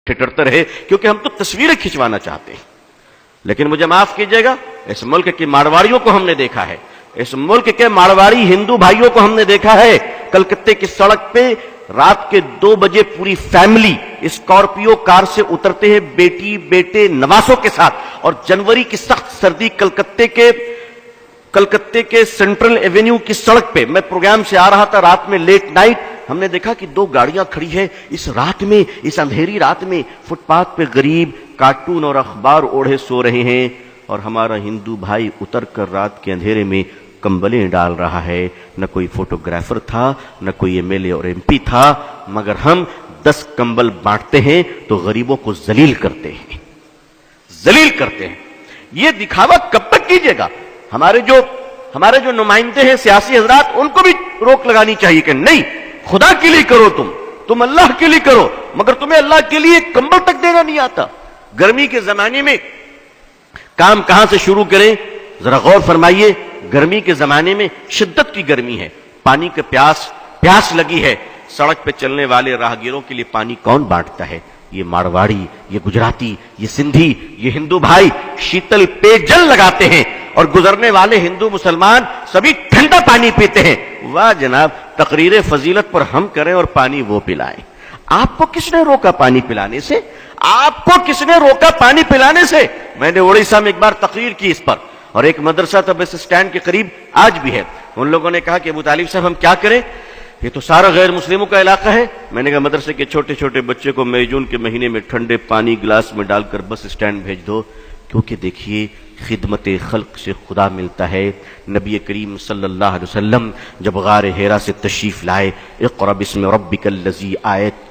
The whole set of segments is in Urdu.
ٹھٹرتے رہے کیونکہ ہم تو تصویریں کھنچوانا چاہتے ہیں. لیکن مجھے معاف کیجئے گا، اس ملک کے مارواڑیوں کو ہم نے دیکھا ہے، اس ملک کے مارواڑی ہندو بھائیوں کو ہم نے دیکھا ہے، کلکتے کی سڑک پہ رات کے 2 بجے پوری فیملی اسکارپیو کار سے اترتے ہیں بیٹی بیٹے نواسوں کے ساتھ، اور جنوری کی سخت سردی کلکتے کے سینٹرل ایونیو کی سڑک پہ، میں پروگرام سے آ رہا تھا رات میں لیٹ نائٹ، ہم نے دیکھا کہ 2 گاڑیاں کھڑی ہیں اس رات میں، اس اندھیری رات میں، فٹ پاتھ پہ غریب کارٹون اور اخبار اوڑھے سو رہے ہیں، اور ہمارا ہندو بھائی اتر کر رات کے اندھیرے میں کمبلیں ڈال رہا ہے. نہ کوئی فوٹوگرافر تھا، نہ کوئی ایم ایل اے اور ایم پی تھا، مگر ہم 10 کمبل بانٹتے ہیں تو غریبوں کو ذلیل کرتے ہیں، ذلیل کرتے ہیں. یہ دکھاوا کب تک کیجیے گا؟ ہمارے جو نمائندے ہیں سیاسی حضرات، ان کو بھی روک لگانی چاہیے کہ نہیں، خدا کے لیے کرو، تم اللہ کے لیے کرو، مگر تمہیں اللہ کے لیے کمبل تک دینا نہیں آتا. گرمی کے زمانے میں کام کہاں سے شروع کریں؟ ذرا غور فرمائیے. گرمی کے زمانے میں شدت کی گرمی ہے، پانی کا پیاس لگی ہے، سڑک پہ چلنے والے راہگیروں کے لیے پانی کون بانٹتا ہے؟ یہ مارواڑی، یہ گجراتی، یہ سندھی، یہ ہندو بھائی شیتل پے جل لگاتے ہیں، اور گزرنے والے ہندو مسلمان سبھی ٹھنڈا پانی پیتے ہیں. واہ جناب، تقریر فضیلت پر ہم کریں اور پانی وہ پلائیں. آپ کو کس نے روکا پانی پلانے سے؟ آپ کو کس نے روکا پانی پلانے سے؟ میں نے اڑیسہ میں ایک بار تقریر کی اس پر، اور ایک مدرسہ تھا بس اسٹینڈ کے قریب، آج بھی ہے. ان لوگوں نے کہا کہ ابو طالب صاحب ہم کیا کریں، یہ تو سارا غیر مسلموں کا علاقہ ہے. میں نے کہا مدرسے کے چھوٹے چھوٹے بچے کو مئی جون کے مہینے میں ٹھنڈے پانی گلاس میں ڈال کر بس اسٹینڈ بھیج دو، کیونکہ دیکھیے خدمت خلق سے خدا ملتا ہے. نبی کریم صلی اللہ علیہ وسلم جب غار حرا سے تشریف لائے، اقرأ بسم ربک الذی آیت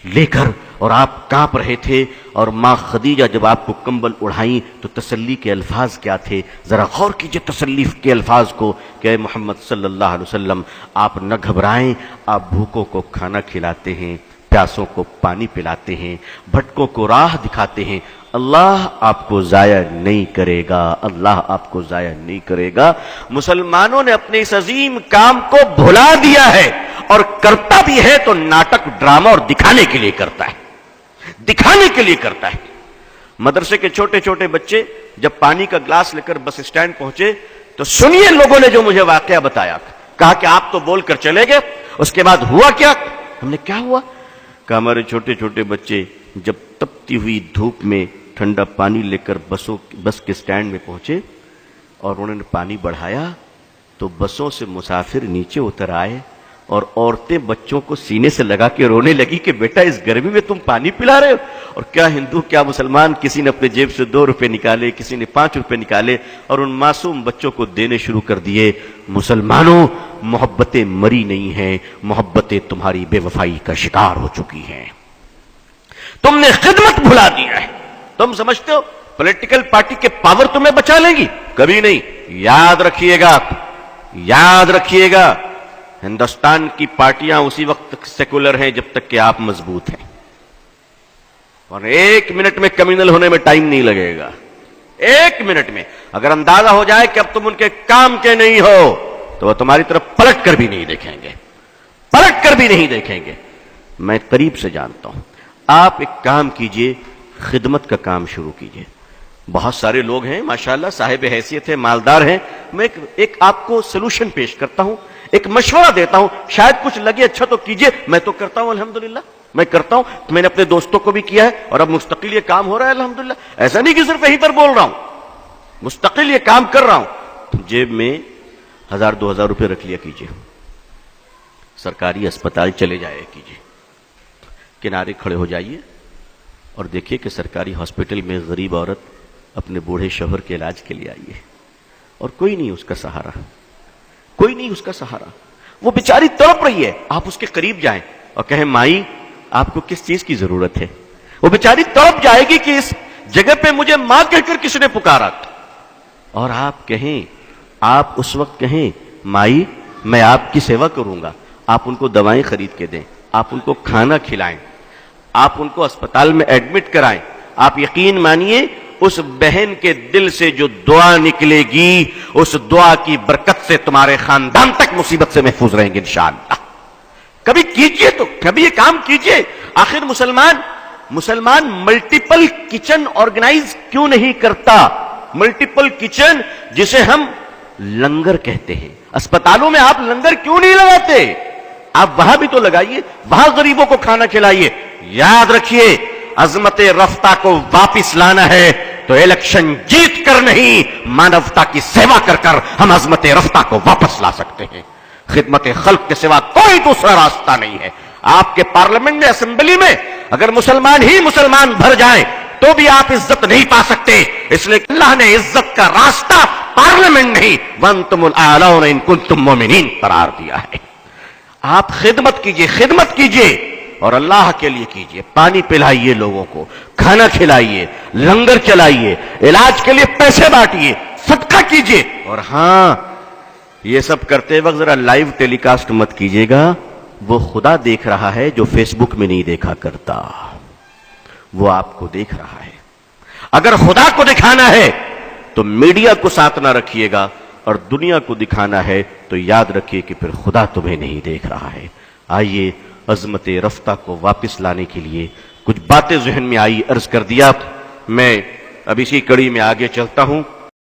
لے کر، اور آپ کانپ رہے تھے، اور ماں خدیجہ جب آپ کو کمبل اڑھائیں تو تسلی کے الفاظ کیا تھے؟ ذرا غور کیجئے تسلی کے الفاظ کو کہ اے محمد صلی اللہ علیہ وسلم، آپ نہ گھبرائیں، آپ بھوکوں کو کھانا کھلاتے ہیں، پیاسوں کو پانی پلاتے ہیں، بھٹکوں کو راہ دکھاتے ہیں. اللہ آپ کو ضائع نہیں کرے گا، اللہ آپ کو ضائع نہیں کرے گا. مسلمانوں نے اپنے اس عظیم کام کو بھلا دیا ہے، اور کرتا بھی ہے تو ناٹک ڈرامہ اور دکھانے کے لیے کرتا ہے، دکھانے کے لیے کرتا ہے. مدرسے کے چھوٹے چھوٹے بچے جب پانی کا گلاس لے کر بس اسٹینڈ پہنچے تو سنیے لوگوں نے جو مجھے واقعہ بتایا. کہا کہ آپ تو بول کر چلے گئے، اس کے بعد ہوا کیا؟ ہم نے کیا ہوا؟ کہ ہمارے چھوٹے چھوٹے بچے جب تپتی ہوئی دھوپ میں ٹھنڈا پانی لے کر بس کے سٹینڈ میں پہنچے اور انہوں نے پانی بڑھایا تو بسوں سے مسافر نیچے اتر آئے اور عورتیں بچوں کو سینے سے لگا کے رونے لگی کہ بیٹا اس گرمی میں تم پانی پلا رہے ہو. اور کیا ہندو کیا مسلمان، کسی نے اپنے جیب سے 2 روپے نکالے، کسی نے 5 روپے نکالے اور ان معصوم بچوں کو دینے شروع کر دیے. مسلمانوں، محبتیں مری نہیں ہیں، محبتیں تمہاری بے وفائی کا شکار ہو چکی ہیں. تم نے خدمت بھلا دیا ہے. تم سمجھتے ہو پولیٹیکل پارٹی کے پاور تمہیں بچا لیں گی؟ کبھی نہیں. یاد رکھیے گا، یاد رکھیے گا، ہندوستان کی پارٹیاں اسی وقت سیکولر ہیں جب تک کہ آپ مضبوط ہیں، اور 1 منٹ میں کمیونل ہونے میں ٹائم نہیں لگے گا. 1 منٹ میں اگر اندازہ ہو جائے کہ اب تم ان کے کام کے نہیں ہو تو وہ تمہاری طرف پلٹ کر بھی نہیں دیکھیں گے، پلٹ کر بھی نہیں دیکھیں گے. میں قریب سے جانتا ہوں. آپ ایک کام کیجئے، خدمت کا کام شروع کیجئے. بہت سارے لوگ ہیں ماشاءاللہ، صاحب حیثیت ہیں، مالدار ہیں. میں ایک آپ کو سلوشن پیش کرتا ہوں، ایک مشورہ دیتا ہوں، شاید کچھ لگے اچھا تو کیجئے. میں تو کرتا ہوں الحمدللہ، میں کرتا ہوں. میں نے اپنے دوستوں کو بھی کیا ہے اور اب مستقل یہ کام ہو رہا ہے الحمدللہ. ایسا نہیں کہ صرف یہیں پر بول رہا ہوں، مستقل یہ کام کر رہا ہوں. جیب میں 1000-2000 روپے رکھ لیا کیجئے، سرکاری اسپتال چلے جایا کیجئے، کنارے کھڑے ہو جائیے اور دیکھیے کہ سرکاری ہاسپٹل میں غریب عورت اپنے بوڑھے شوہر کے علاج کے لیے آئی ہے اور کوئی نہیں اس کا سہارا، کوئی نہیں اس کا سہارا. وہ بیچاری تڑپ رہی ہے، آپ اس کے قریب جائیں اور کہیں مائی آپ کو کس چیز کی ضرورت ہے. وہ بیچاری تڑپ جائے گی کہ اس جگہ پہ مجھے ماں کہہ کر کس نے پکارا. اور آپ کہیں، آپ اس وقت کہیں مائی میں آپ کی سیوا کروں گا. آپ ان کو دوائیں خرید کے دیں، آپ ان کو کھانا کھلائیں، آپ ان کو اسپتال میں ایڈمٹ کرائیں. آپ یقین مانیے اس بہن کے دل سے جو دعا نکلے گی، اس دعا کی برکت سے تمہارے خاندان تک مصیبت سے محفوظ رہیں گے انشاءاللہ. کبھی کیجئے تو کبھی یہ کام کیجئے. آخر مسلمان مسلمان ملٹیپل کچن آرگنائز کیوں نہیں کرتا؟ ملٹیپل کچن جسے ہم لنگر کہتے ہیں، اسپتالوں میں آپ لنگر کیوں نہیں لگاتے؟ آپ وہاں بھی تو لگائیے، وہاں غریبوں کو کھانا کھلائیے۔ یاد رکھیے، عظمت رفتہ کو واپس لانا ہے تو الیکشن جیت کر نہیں، مانوتا کی سیوا کر کر ہم عظمت رفتہ کو واپس لا سکتے ہیں۔ خدمت خلق کے سوا کوئی دوسرا راستہ نہیں ہے۔ آپ کے پارلیمنٹ میں، اسمبلی میں اگر مسلمان ہی مسلمان بھر جائیں تو بھی آپ عزت نہیں پا سکتے، اس لیے اللہ نے عزت کا راستہ پارلیمنٹ نہیں وَأَنْتُمُ الْأَعْلَوْنَ إِن كُنتُم مُؤْمِنِينَ قرار دیا ہے۔ آپ خدمت کیجئے، خدمت کیجئے، اور اللہ کے لیے کیجئے۔ پانی پلائیے لوگوں کو، کھانا کھلائیے، لنگر چلائیے، علاج کے لیے پیسے بانٹیے، صدقہ کیجئے۔ اور ہاں، یہ سب کرتے وقت ذرا لائیو ٹیلی کاسٹ مت کیجئے گا، وہ خدا دیکھ رہا ہے جو فیس بک میں نہیں دیکھا کرتا، وہ آپ کو دیکھ رہا ہے۔ اگر خدا کو دکھانا ہے تو میڈیا کو ساتھ نہ رکھیے گا، اور دنیا کو دکھانا ہے تو یاد رکھیے کہ پھر خدا تمہیں نہیں دیکھ رہا ہے۔ آئیے عظمت رفتہ کو واپس لانے کے لیے کچھ باتیں ذہن میں آئی، عرض کر دیا۔ میں اب اسی کڑی میں آگے چلتا ہوں۔